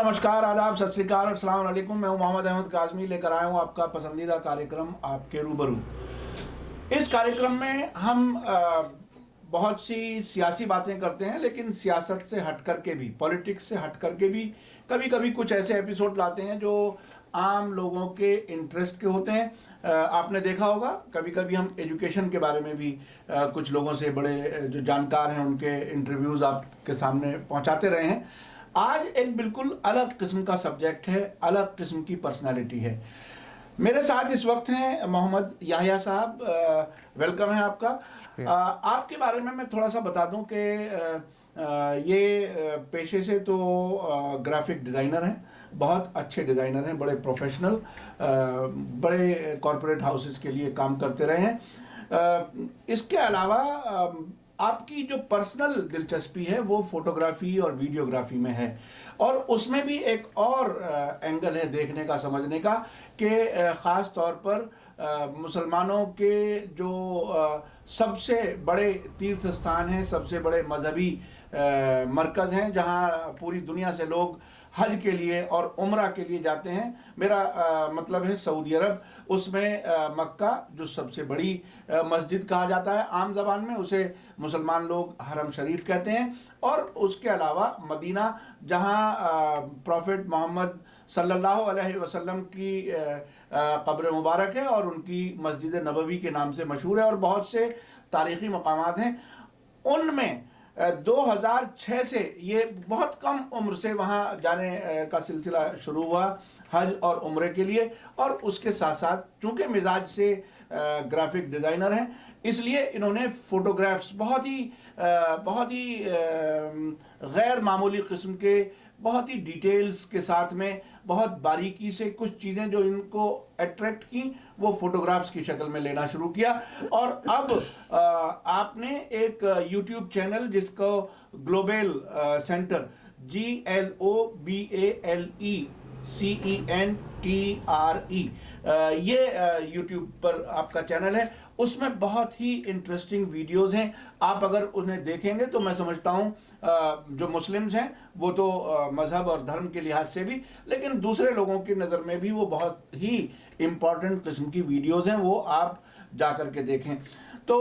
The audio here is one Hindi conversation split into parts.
नमस्कार, आदाब, सत श्री अकाल और अस्सलाम वालेकुम। मैं हूं मोहम्मद अहमद काज़मी, लेकर आया हूं आपका पसंदीदा कार्यक्रम आपके रूबरू। इस कार्यक्रम में हम बहुत सी सियासी बातें करते हैं, लेकिन सियासत से हट करके भी, पॉलिटिक्स से हट करके भी कभी कभी कुछ ऐसे एपिसोड लाते हैं जो आम लोगों के इंटरेस्ट के होते हैं। आपने देखा होगा कभी कभी हम एजुकेशन के बारे में भी कुछ लोगों से, बड़े जो जानकार हैं, उनके इंटरव्यूज़ आपके सामने पहुंचाते रहे हैं। आज एक बिल्कुल अलग किस्म का सब्जेक्ट है, अलग किस्म की पर्सनालिटी है। मेरे साथ इस वक्त हैं मोहम्मद याहिया साहब। वेलकम है आपका। आपके बारे में मैं थोड़ा सा बता दूं कि ये पेशे से तो ग्राफिक डिज़ाइनर हैं, बहुत अच्छे डिज़ाइनर हैं, बड़े प्रोफेशनल, बड़े कॉरपोरेट हाउसेस के लिए काम करते रहे हैं। इसके अलावा आपकी जो पर्सनल दिलचस्पी है वो फोटोग्राफी और वीडियोग्राफी में है, और उसमें भी एक और एंगल है देखने का, समझने का, कि ख़ास तौर पर मुसलमानों के जो सबसे बड़े तीर्थ स्थान हैं, सबसे बड़े मजहबी मरकज़ हैं, जहां पूरी दुनिया से लोग हज के लिए और उम्रा के लिए जाते हैं। मेरा मतलब है सऊदी अरब। उसमें मक्का जो सबसे बड़ी मस्जिद कहा जाता है, आम ज़बान में उसे मुसलमान लोग हरम शरीफ कहते हैं, और उसके अलावा मदीना, जहां प्रॉफिट मोहम्मद सल्लल्लाहु अलैहि वसल्लम की कब्र मुबारक है और उनकी मस्जिद नबवी के नाम से मशहूर है, और बहुत से तारीख़ी मकामात हैं। उनमें 2006 से ये बहुत कम उम्र से वहाँ जाने का सिलसिला शुरू हुआ हज और उम्रे के लिए, और उसके साथ साथ चूँकि मिजाज से ग्राफिक डिज़ाइनर हैं, इसलिए इन्होंने फ़ोटोग्राफ्स बहुत ही गैर मामूली किस्म के, बहुत ही डिटेल्स के साथ में, बहुत बारीकी से कुछ चीज़ें जो इनको अट्रैक्ट की, वो फोटोग्राफ्स की शक्ल में लेना शुरू किया। और अब आपने एक यूट्यूब चैनल जिसको ग्लोबल सेंटर, GLOBALECENTRE, ये यूट्यूब पर आपका चैनल है। उसमें बहुत ही इंटरेस्टिंग वीडियोस हैं। आप अगर उन्हें देखेंगे तो मैं समझता हूँ जो मुस्लिम्स हैं वो तो मज़हब और धर्म के लिहाज से भी, लेकिन दूसरे लोगों की नज़र में भी वो बहुत ही इम्पॉर्टेंट किस्म की वीडियोस हैं, वो आप जा कर के देखें। तो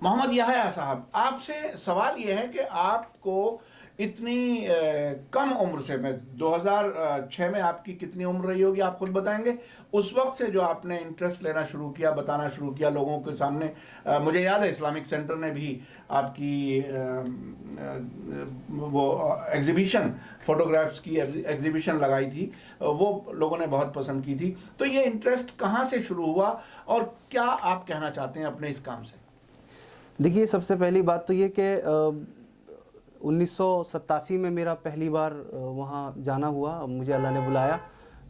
मोहम्मद याहिया साहब, आपसे सवाल ये है कि आपको इतनी कम उम्र से, मैं 2006 में आपकी कितनी उम्र रही होगी आप खुद बताएंगे, उस वक्त से जो आपने इंटरेस्ट लेना शुरू किया, बताना शुरू किया लोगों के सामने। मुझे याद है इस्लामिक सेंटर ने भी आपकी वो एग्जीबिशन, फोटोग्राफ्स की एग्जीबिशन लगाई थी, वो लोगों ने बहुत पसंद की थी। तो ये इंटरेस्ट कहाँ से शुरू हुआ और क्या आप कहना चाहते हैं अपने इस काम से? देखिए, सबसे पहली बात तो ये कि 1987 में मेरा पहली बार वहाँ जाना हुआ, मुझे अल्लाह ने बुलाया।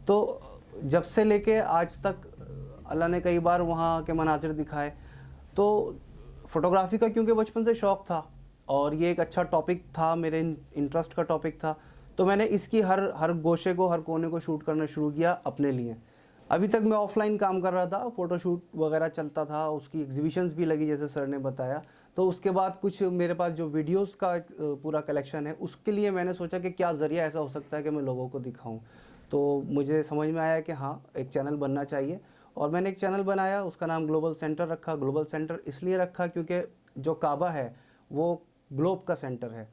तो जब से लेके आज तक अल्लाह ने कई बार वहाँ के मनाजिर दिखाए। तो फ़ोटोग्राफ़ी का क्योंकि बचपन से शौक़ था और ये एक अच्छा टॉपिक था, मेरे इंटरेस्ट का टॉपिक था, तो मैंने इसकी हर गोशे को, हर कोने को शूट करना शुरू किया अपने लिए। अभी तक मैं ऑफ़लाइन काम कर रहा था, फ़ोटोशूट वगैरह चलता था, उसकी एग्जीबिशंस भी लगी जैसे सर ने बताया। तो उसके बाद कुछ मेरे पास जो वीडियोस का एक पूरा कलेक्शन है, उसके लिए मैंने सोचा कि क्या ज़रिया ऐसा हो सकता है कि मैं लोगों को दिखाऊं। तो मुझे समझ में आया कि हाँ, एक चैनल बनना चाहिए, और मैंने एक चैनल बनाया, उसका नाम ग्लोबल सेंटर रखा। ग्लोबल सेंटर इसलिए रखा क्योंकि जो काबा है वो ग्लोब का सेंटर है,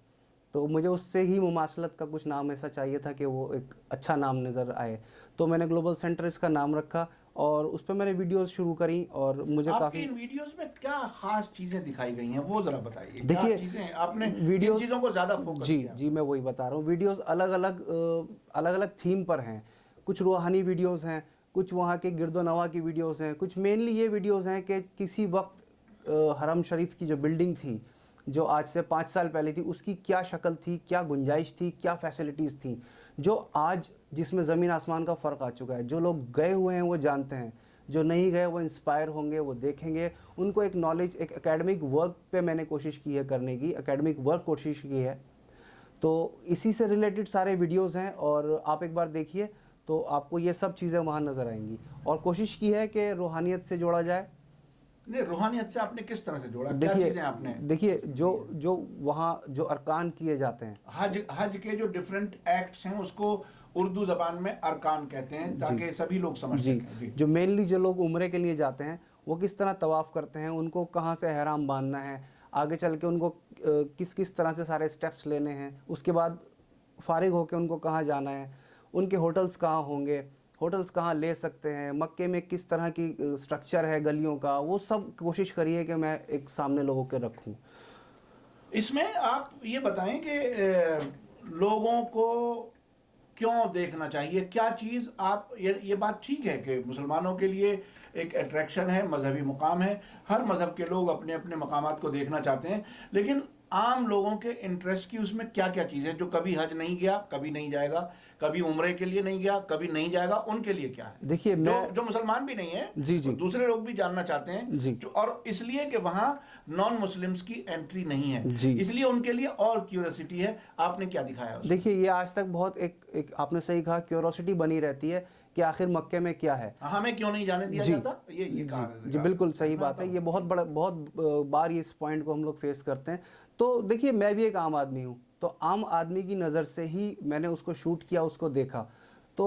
तो मुझे उससे ही मुमासलत का कुछ नाम ऐसा चाहिए था कि वो एक अच्छा नाम नज़र आए। तो मैंने ग्लोबल सेंटर इसका नाम रखा और उस पर मैंने वीडियोस शुरू करी, और मुझे काफ़ी इन वीडियोस में क्या खास चीज़ें दिखाई गई हैं वो ज़रा बताइए। देखिए, क्या चीज़ें आपने वीडियोस, चीज़ों को ज़्यादा फोकस किया? जी मैं वही बता रहा हूँ। वीडियोस अलग अलग थीम पर हैं। कुछ रूहानी वीडियोस हैं, कुछ वहाँ के गिरदो नवा की वीडियोस हैं, कुछ मेनली ये वीडियोस हैं कि किसी वक्त हरम शरीफ की जो बिल्डिंग थी, जो आज से 5 साल पहले थी, उसकी क्या शक्ल थी, क्या गुंजाइश थी, क्या फैसिलिटीज़ थी, जो आज जिसमें ज़मीन आसमान का फ़र्क आ चुका है। जो लोग गए हुए हैं वो जानते हैं, जो नहीं गए वो इंस्पायर होंगे, वो देखेंगे, उनको एक नॉलेज, एक एकेडमिक वर्क पे मैंने कोशिश की है करने की, एकेडमिक वर्क कोशिश की है। तो इसी से रिलेटेड सारे वीडियोस हैं, और आप एक बार देखिए तो आपको ये सब चीज़ें वहाँ नज़र आएंगी। और कोशिश की है कि रूहानियत से जोड़ा जाए। नहीं, रूहानियत से आपने किस तरह से जोड़ा? क्या चीजें आपने? देखिए, जो वहाँ जो अरकान किए जाते हैं, हज के जो डिफरेंट एक्ट्स हैं उसको उर्दू जबान में अरकान कहते हैं, ताकि सभी लोग समझ जी सकें। जी। जो मेनली जो लोग उम्रे के लिए जाते हैं वो किस तरह तवाफ़ करते हैं, उनको कहाँ से एहराम बांधना है, आगे चल के उनको किस किस तरह से सारे स्टेप्स लेने हैं, उसके बाद फारिग होकर उनको कहाँ जाना है, उनके होटल्स कहाँ होंगे, होटल्स कहाँ ले सकते हैं, मक्के में किस तरह की स्ट्रक्चर है गलियों का, वो सब कोशिश करिए कि मैं एक सामने लोगों के रखूँ। इसमें आप ये बताएं कि लोगों को क्यों देखना चाहिए, क्या चीज़ आप, ये बात ठीक है कि मुसलमानों के लिए एक अट्रैक्शन है, मजहबी मुकाम है, हर मज़हब के लोग अपने अपने मकामात को देखना चाहते हैं, लेकिन आम लोगों के इंटरेस्ट की उसमें क्या क्या चीज़ है? जो कभी हज नहीं गया, कभी नहीं जाएगा, कभी उम्रे के लिए नहीं गया, कभी नहीं जाएगा, उनके लिए क्या है? देखिए जो मुसलमान भी नहीं है, जी जी दूसरे लोग भी जानना चाहते हैं जी और इसलिए कि वहाँ नॉन मुस्लिम्स की एंट्री नहीं है, जी इसलिए उनके लिए और क्यूरियोसिटी है। आपने क्या दिखाया उसमें? देखिए ये आज तक बहुत एक आपने सही कहा, क्यूरोसिटी बनी रहती है कि आखिर मक्के में क्या है, हमें क्यों नहीं जाने दिया जी जाता, ये कहा जी बिल्कुल सही बात है। ये बहुत बार ये इस पॉइंट को हम लोग फेस करते हैं। तो देखिए मैं भी एक आम आदमी हूँ, तो आम आदमी की नज़र से ही मैंने उसको शूट किया, उसको देखा। तो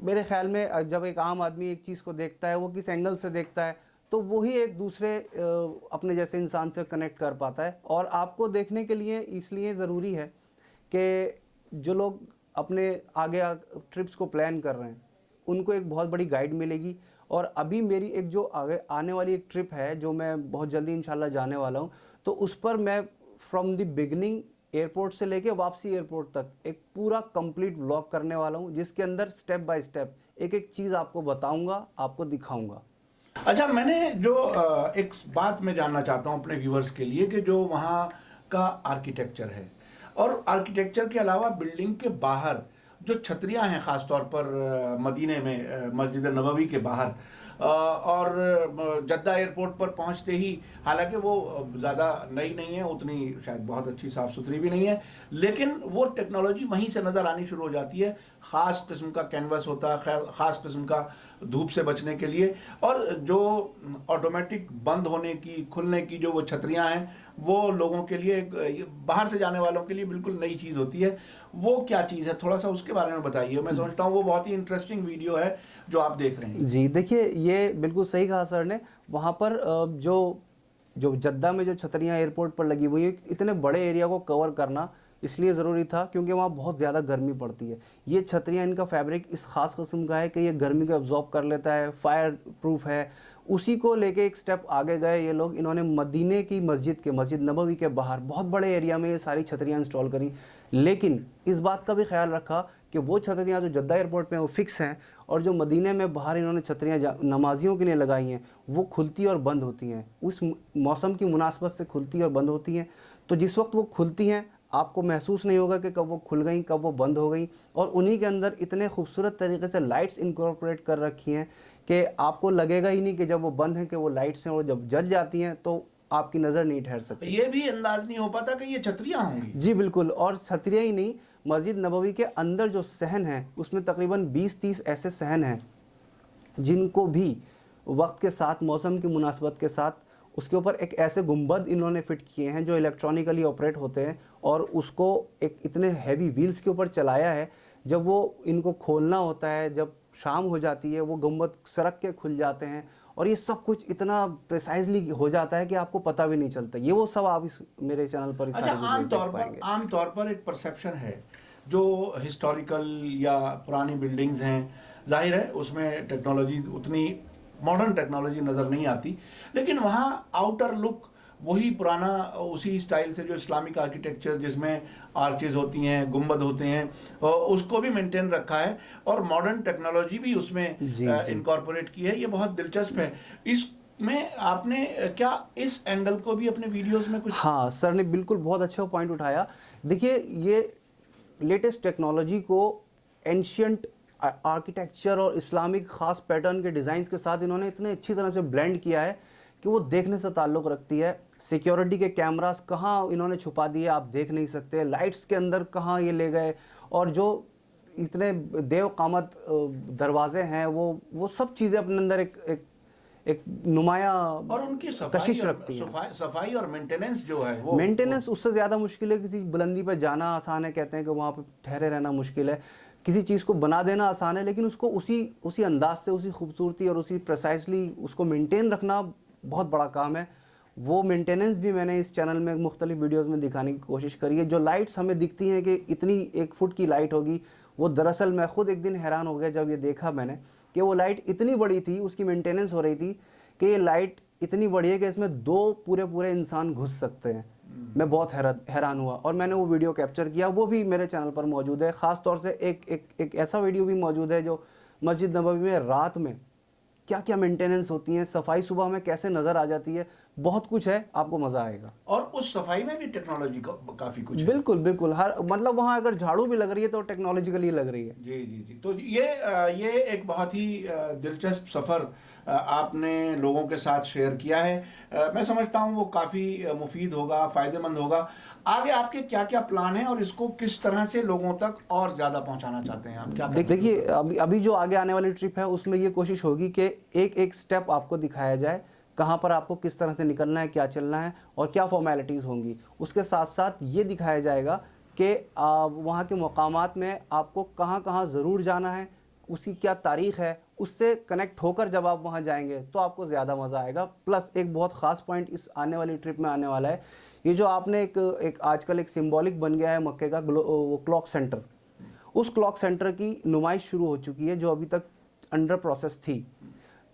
मेरे ख्याल में जब एक आम आदमी एक चीज़ को देखता है, वो किस एंगल से देखता है, तो वही एक दूसरे अपने जैसे इंसान से कनेक्ट कर पाता है। और आपको देखने के लिए इसलिए ज़रूरी है कि जो लोग अपने आगे ट्रिप्स को प्लान कर रहे हैं उनको एक बहुत बड़ी गाइड मिलेगी। और अभी मेरी एक जो आगे आने वाली एक ट्रिप है जो मैं बहुत जल्दी इंशाल्लाह जाने वाला हूँ, तो उस पर मैं फ्रॉम द बिगनिंग एयरपोर्ट से लेके वापसी एयरपोर्ट तक एक पूरा कंप्लीट व्लॉग करने वाला हूँ, जिसके अंदर स्टेप बाय स्टेप एक एक चीज़ आपको बताऊंगा, आपको दिखाऊंगा। अच्छा, मैंने जो एक बात मैं जानना चाहता हूँ अपने व्यूअर्स के लिए कि जो वहाँ का आर्किटेक्चर है, और आर्किटेक्चर के अलावा बिल्डिंग के बाहर जो छतरियाँ हैं, ख़ास तौर पर मदीने में मस्जिद नबवी के बाहर, और जद्दा एयरपोर्ट पर पहुंचते ही, हालांकि वो ज़्यादा नई नहीं है, उतनी शायद बहुत अच्छी साफ़ सुथरी भी नहीं है, लेकिन वो टेक्नोलॉजी वहीं से नज़र आनी शुरू हो जाती है। ख़ास किस्म का कैनवस होता है, ख़ास किस्म का धूप से बचने के लिए, और जो ऑटोमेटिक बंद होने की खुलने की जो वो छतरियाँ हैं, वो लोगों के लिए, बाहर से जाने वालों के लिए बिल्कुल नई चीज़ होती है। वो क्या चीज़ है, थोड़ा सा उसके बारे में बताइए। मैं समझता हूँ वो बहुत ही इंटरेस्टिंग वीडियो है जो आप देख रहे हैं। जी देखिए ये बिल्कुल सही कहा सर ने। वहाँ पर जो जो जद्दा में जो छतरियाँ एयरपोर्ट पर लगी हुई है, इतने बड़े एरिया को कवर करना इसलिए ज़रूरी था क्योंकि वहाँ बहुत ज़्यादा गर्मी पड़ती है। ये छतरियाँ, इनका फैब्रिक इस ख़ास किस्म का है कि ये गर्मी को एब्जॉर्ब कर लेता है, फायर प्रूफ है। उसी को लेके एक स्टेप आगे गए ये लोग, इन्होंने मदीने की मस्जिद नबवी के बाहर बहुत बड़े एरिया में ये सारी छतरियाँ इंस्टॉल करी। लेकिन इस बात का भी ख्याल रखा कि वो छतरियाँ जो जद्दा एयरपोर्ट पे वो फिक्स हैं, और जो मदीने में बाहर इन्होंने छतरियाँ नमाजियों के लिए लगाई हैं वो खुलती और बंद होती हैं, उस मौसम की मुनासबत से खुलती और बंद होती हैं। तो जिस वक्त वो खुलती हैं आपको महसूस नहीं होगा कि कब वो खुल गई कब वो बंद हो गई। और उन्हीं के अंदर इतने खूबसूरत तरीके से लाइट्स इनकॉर्पोरेट कर रखी हैं कि आपको लगेगा ही नहीं कि जब वो बंद हैं कि वो लाइट्स हैं, और जब जल जाती हैं तो आपकी नज़र नहीं ठहर सकती। ये भी अंदाज नहीं हो पाता कि ये छतरियाँ होंगी। जी बिल्कुल। और छतरियाँ ही नहीं, मस्जिद नबवी के अंदर जो सहन है उसमें तकरीबन 20-30 ऐसे सहन हैं जिनको भी वक्त के साथ, मौसम की मुनासबत के साथ, उसके ऊपर एक ऐसे गुंबद इन्होंने फिट किए हैं जो इलेक्ट्रॉनिकली ऑपरेट होते हैं, और उसको एक इतने हैवी व्हील्स के ऊपर चलाया है। जब वो इनको खोलना होता है, जब शाम हो जाती है, वो गुंबद सरक के खुल जाते हैं, और ये सब कुछ इतना प्रिसाइजली हो जाता है कि आपको पता भी नहीं चलता। ये वो सब आप इस मेरे चैनल पर अच्छा, आम तौर पर एक परसेप्शन है जो हिस्टोरिकल या पुरानी बिल्डिंग्स हैं, जाहिर है उसमें टेक्नोलॉजी, उतनी मॉडर्न टेक्नोलॉजी नज़र नहीं आती, लेकिन वहाँ आउटर लुक वही पुराना, उसी स्टाइल से जो इस्लामिक आर्किटेक्चर जिसमें आर्चेज होती हैं, गुंबद होते हैं, उसको भी मेंटेन रखा है, और मॉडर्न टेक्नोलॉजी भी उसमें इनकॉर्पोरेट की है। ये बहुत दिलचस्प है। इसमें आपने क्या इस एंगल को भी अपने वीडियोस में कुछ? हाँ सर ने बिल्कुल बहुत अच्छा पॉइंट उठाया। देखिए ये लेटेस्ट टेक्नोलॉजी को एंशियंट आर्किटेक्चर और इस्लामिक ख़ास पैटर्न के डिज़ाइंस के साथ इन्होंने इतने अच्छी तरह से ब्लेंड किया है कि वो देखने से ताल्लुक़ रखती है। सिक्योरिटी के कैमरास कहाँ इन्होंने छुपा दिए आप देख नहीं सकते, लाइट्स के अंदर कहाँ ये ले गए, और जो इतने देव कामत दरवाजे हैं वो सब चीज़ें अपने अंदर एक नुमाया और उनकी कशिश रखती है। सफाई और मेंटेनेंस जो है वो, मेंटेनेंस उससे ज़्यादा मुश्किल है। किसी बुलंदी पर जाना आसान है, कहते हैं कि वहाँ पे ठहरे रहना मुश्किल है। किसी चीज़ को बना देना आसान है, लेकिन उसको उसी उसी अंदाज से, उसी खूबसूरती और उसी प्रिसाइसली उसको मेंटेन रखना बहुत बड़ा काम है। वो मेंटेनेंस भी मैंने इस चैनल में मुख्तलिफ वीडियोस में दिखाने की कोशिश करी है। जो लाइट्स हमें दिखती हैं कि इतनी 1 फुट की लाइट होगी, वो दरअसल मैं खुद एक दिन हैरान हो गया जब ये देखा मैंने कि वो लाइट इतनी बड़ी थी, उसकी मेंटेनेंस हो रही थी कि ये लाइट इतनी बड़ी है कि इसमें 2 पूरे इंसान घुस सकते हैं। मैं बहुत हैरान हुआ और मैंने वो वीडियो कैप्चर किया, वो भी मेरे चैनल पर मौजूद है। ख़ास तौर से एक ऐसा वीडियो भी मौजूद है जो मस्जिद नबवी में रात में क्या क्या मेंटेनेंस होती है, सफाई सुबह में कैसे नज़र आ जाती है, बहुत कुछ है, आपको मज़ा आएगा। और उस सफाई में भी टेक्नोलॉजी का काफ़ी कुछ है। बिल्कुल बिल्कुल, हर मतलब वहाँ अगर झाड़ू भी लग रही है तो टेक्नोलॉजिकली लग रही है। जी जी जी। तो ये एक बहुत ही दिलचस्प सफ़र आपने लोगों के साथ शेयर किया है। मैं समझता हूँ वो काफ़ी मुफीद होगा, फ़ायदेमंद होगा। आगे आपके क्या क्या प्लान हैं और इसको किस तरह से लोगों तक और ज़्यादा पहुँचाना चाहते हैं आप? क्या देखिए, अभी जो आगे आने वाली ट्रिप है उसमें ये कोशिश होगी कि एक एक स्टेप आपको दिखाया जाए, कहाँ पर आपको किस तरह से निकलना है, क्या चलना है और क्या फॉर्मेलिटीज़ होंगी। उसके साथ साथ ये दिखाया जाएगा कि वहाँ के मकामात में आपको कहाँ कहाँ ज़रूर जाना है, उसकी क्या तारीख़ है, उससे कनेक्ट होकर जब आप वहाँ जाएंगे तो आपको ज़्यादा मज़ा आएगा। प्लस एक बहुत ख़ास पॉइंट इस आने वाली ट्रिप में आने वाला है, ये जो आपने एक आजकल एक सिंबॉलिक बन गया है मक्के का वो क्लॉक सेंटर, उस क्लॉक सेंटर की नुमाइश शुरू हो चुकी है जो अभी तक अंडर प्रोसेस थी।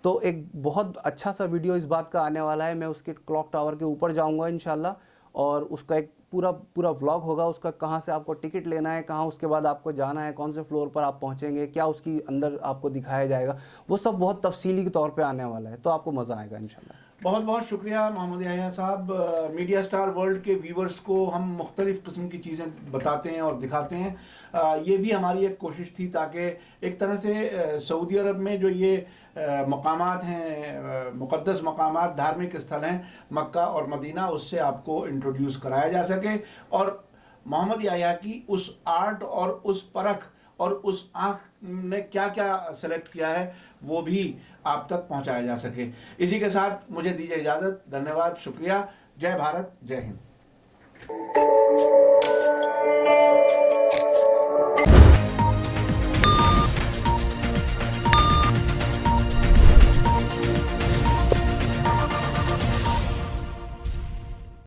तो एक बहुत अच्छा सा वीडियो इस बात का आने वाला है। मैं उसके क्लॉक टावर के ऊपर जाऊंगा इंशाल्लाह और उसका एक पूरा व्लॉग होगा, उसका कहाँ से आपको टिकट लेना है, कहाँ उसके बाद आपको जाना है, कौन से फ्लोर पर आप पहुँचेंगे, क्या उसकी अंदर आपको दिखाया जाएगा, वो सब बहुत तफसीली के तौर पे आने वाला है। तो आपको मज़ा आएगा इंशाल्लाह। बहुत बहुत शुक्रिया मोहम्मद याह्या साहब। मीडिया स्टार वर्ल्ड के व्यूवर्स को हम मुख्तलिफ़ किस्म की चीज़ें बताते हैं और दिखाते हैं। ये भी हमारी एक कोशिश थी ताकि एक तरह से सऊदी अरब में जो ये मकामात हैं, मुक़द्दस मकामात, धार्मिक स्थल हैं मक्का और मदीना, उससे आपको इंट्रोड्यूस कराया जा सके और मोहम्मद याह्या की उस आर्ट और उस परख और उस आँख ने क्या क्या सेलेक्ट किया है वो भी आप तक पहुंचाया जा सके। इसी के साथ मुझे दीजिए इजाज़त। धन्यवाद, शुक्रिया। जय भारत, जय हिंद।